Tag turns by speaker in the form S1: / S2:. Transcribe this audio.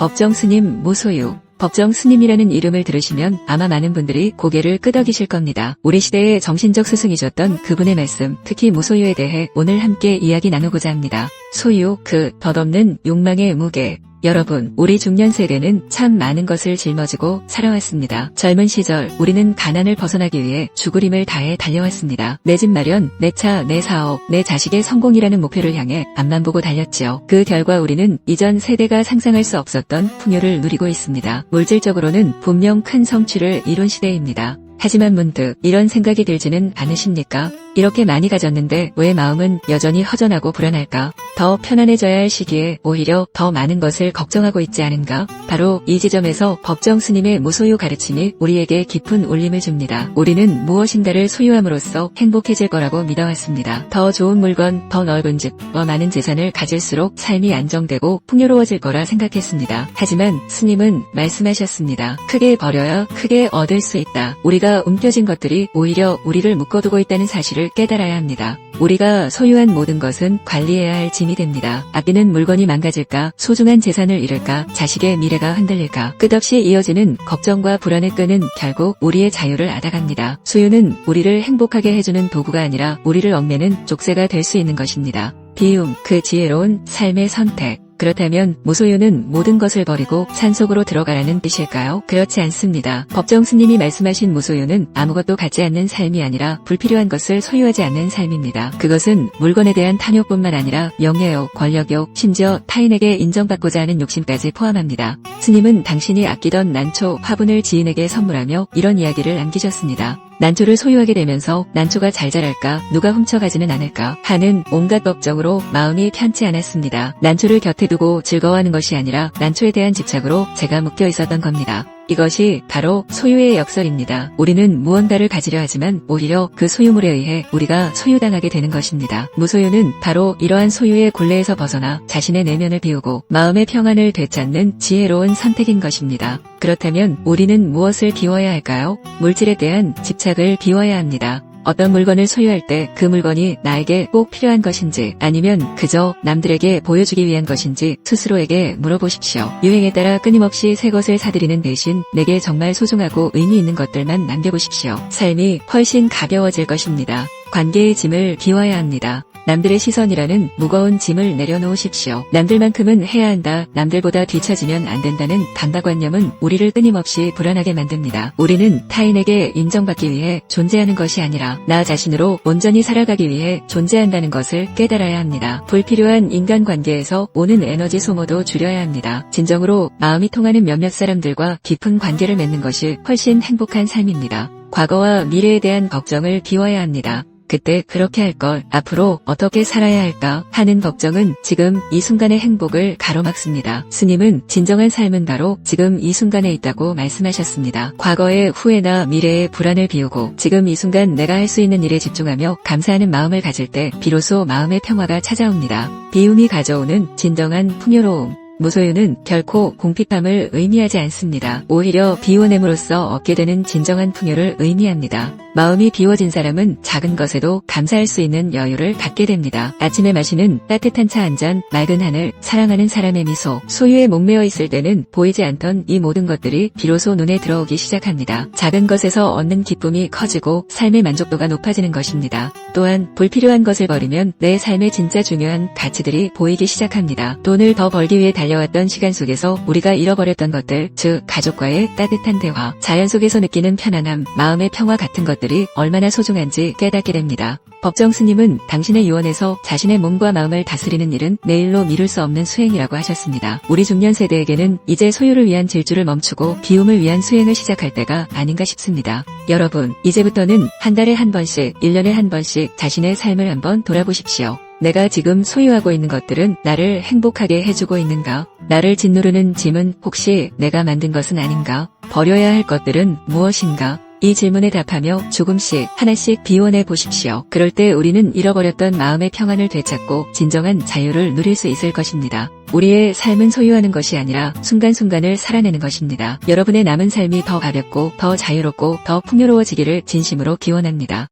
S1: 법정 스님 무소유. 법정 스님이라는 이름을 들으시면 아마 많은 분들이 고개를 끄덕이실 겁니다. 우리 시대의 정신적 스승이셨던 그분의 말씀, 특히 무소유에 대해 오늘 함께 이야기 나누고자 합니다. 소유, 그 덧없는 욕망의 무게. 여러분, 우리 중년 세대는 참 많은 것을 짊어지고 살아왔습니다. 젊은 시절 우리는 가난을 벗어나기 위해 죽을 힘을 다해 달려왔습니다. 내 집 마련, 내 차, 내 사업, 내 자식의 성공이라는 목표를 향해 앞만 보고 달렸지요. 그 결과 우리는 이전 세대가 상상할 수 없었던 풍요를 누리고 있습니다. 물질적으로는 분명 큰 성취를 이룬 시대입니다. 하지만 문득 이런 생각이 들지는 않으십니까? 이렇게 많이 가졌는데 왜 마음은 여전히 허전하고 불안할까? 더 편안해져야 할 시기에 오히려 더 많은 것을 걱정하고 있지 않은가? 바로 이 지점에서 법정 스님의 무소유 가르침이 우리에게 깊은 울림을 줍니다. 우리는 무엇인가를 소유함으로써 행복해질 거라고 믿어왔습니다. 더 좋은 물건, 더 넓은 집, 더 많은 재산을 가질수록 삶이 안정되고 풍요로워질 거라 생각했습니다. 하지만 스님은 말씀하셨습니다. 크게 버려야 크게 얻을 수 있다. 우리가 움켜쥔 것들이 오히려 우리를 묶어두고 있다는 사실을 깨달아야 합니다. 우리가 소유한 모든 것은 관리해야 할 짐이 됩니다. 아끼는 물건이 망가질까, 소중한 재산을 잃을까, 자식의 미래가 흔들릴까, 끝없이 이어지는 걱정과 불안의 끈은 결국 우리의 자유를 앗아갑니다. 소유는 우리를 행복하게 해주는 도구가 아니라 우리를 얽매는 족쇄가 될 수 있는 것입니다. 비움, 그 지혜로운 삶의 선택. 그렇다면 무소유는 모든 것을 버리고 산속으로 들어가라는 뜻일까요? 그렇지 않습니다. 법정 스님이 말씀하신 무소유는 아무것도 갖지 않는 삶이 아니라 불필요한 것을 소유하지 않는 삶입니다. 그것은 물건에 대한 탐욕뿐만 아니라 명예욕, 권력욕, 심지어 타인에게 인정받고자 하는 욕심까지 포함합니다. 스님은 당신이 아끼던 난초, 화분을 지인에게 선물하며 이런 이야기를 남기셨습니다. 난초를 소유하게 되면서 난초가 잘 자랄까, 누가 훔쳐가지는 않을까 하는 온갖 걱정으로 마음이 편치 않았습니다. 난초를 곁에 두고 즐거워하는 것이 아니라 난초에 대한 집착으로 제가 묶여 있었던 겁니다. 이것이 바로 소유의 역설입니다. 우리는 무언가를 가지려 하지만 오히려 그 소유물에 의해 우리가 소유당하게 되는 것입니다. 무소유는 바로 이러한 소유의 굴레에서 벗어나 자신의 내면을 비우고 마음의 평안을 되찾는 지혜로운 선택인 것입니다. 그렇다면 우리는 무엇을 비워야 할까요? 물질에 대한 집착을 비워야 합니다. 어떤 물건을 소유할 때 그 물건이 나에게 꼭 필요한 것인지 아니면 그저 남들에게 보여주기 위한 것인지 스스로에게 물어보십시오. 유행에 따라 끊임없이 새 것을 사들이는 대신 내게 정말 소중하고 의미 있는 것들만 남겨보십시오. 삶이 훨씬 가벼워질 것입니다. 관계의 짐을 비워야 합니다. 남들의 시선이라는 무거운 짐을 내려놓으십시오. 남들만큼은 해야 한다, 남들보다 뒤처지면 안 된다는 강박관념은 우리를 끊임없이 불안하게 만듭니다. 우리는 타인에게 인정받기 위해 존재하는 것이 아니라 나 자신으로 온전히 살아가기 위해 존재한다는 것을 깨달아야 합니다. 불필요한 인간관계에서 오는 에너지 소모도 줄여야 합니다. 진정으로 마음이 통하는 몇몇 사람들과 깊은 관계를 맺는 것이 훨씬 행복한 삶입니다. 과거와 미래에 대한 걱정을 비워야 합니다. 그때 그렇게 할 걸, 앞으로 어떻게 살아야 할까 하는 걱정은 지금 이 순간의 행복을 가로막습니다. 스님은 진정한 삶은 바로 지금 이 순간에 있다고 말씀하셨습니다. 과거의 후회나 미래의 불안을 비우고 지금 이 순간 내가 할 수 있는 일에 집중하며 감사하는 마음을 가질 때 비로소 마음의 평화가 찾아옵니다. 비움이 가져오는 진정한 풍요로움. 무소유는 결코 궁핍함을 의미하지 않습니다. 오히려 비워냄으로써 얻게 되는 진정한 풍요를 의미합니다. 마음이 비워진 사람은 작은 것에도 감사할 수 있는 여유를 갖게 됩니다. 아침에 마시는 따뜻한 차 한 잔, 맑은 하늘, 사랑하는 사람의 미소, 소유에 목매어 있을 때는 보이지 않던 이 모든 것들이 비로소 눈에 들어오기 시작합니다. 작은 것에서 얻는 기쁨이 커지고 삶의 만족도가 높아지는 것입니다. 또한 불필요한 것을 버리면 내 삶의 진짜 중요한 가치들이 보이기 시작합니다. 돈을 더 벌기 위해 달려왔던 시간 속에서 우리가 잃어버렸던 것들, 즉 가족과의 따뜻한 대화, 자연 속에서 느끼는 편안함, 마음의 평화 같은 것들이 얼마나 소중한지 깨닫게 됩니다. 법정 스님은 당신의 유언에서 자신의 몸과 마음을 다스리는 일은 내일로 미룰 수 없는 수행이라고 하셨습니다. 우리 중년 세대에게는 이제 소유를 위한 질주를 멈추고 비움을 위한 수행을 시작할 때가 아닌가 싶습니다. 여러분, 이제부터는 한 달에 한 번씩, 1년에 한 번씩 자신의 삶을 한번 돌아보십시오. 내가 지금 소유하고 있는 것들은 나를 행복하게 해주고 있는가? 나를 짓누르는 짐은 혹시 내가 만든 것은 아닌가? 버려야 할 것들은 무엇인가? 이 질문에 답하며 조금씩 하나씩 비워내 보십시오. 그럴 때 우리는 잃어버렸던 마음의 평안을 되찾고 진정한 자유를 누릴 수 있을 것입니다. 우리의 삶은 소유하는 것이 아니라 순간순간을 살아내는 것입니다. 여러분의 남은 삶이 더 가볍고 더 자유롭고 더 풍요로워지기를 진심으로 기원합니다.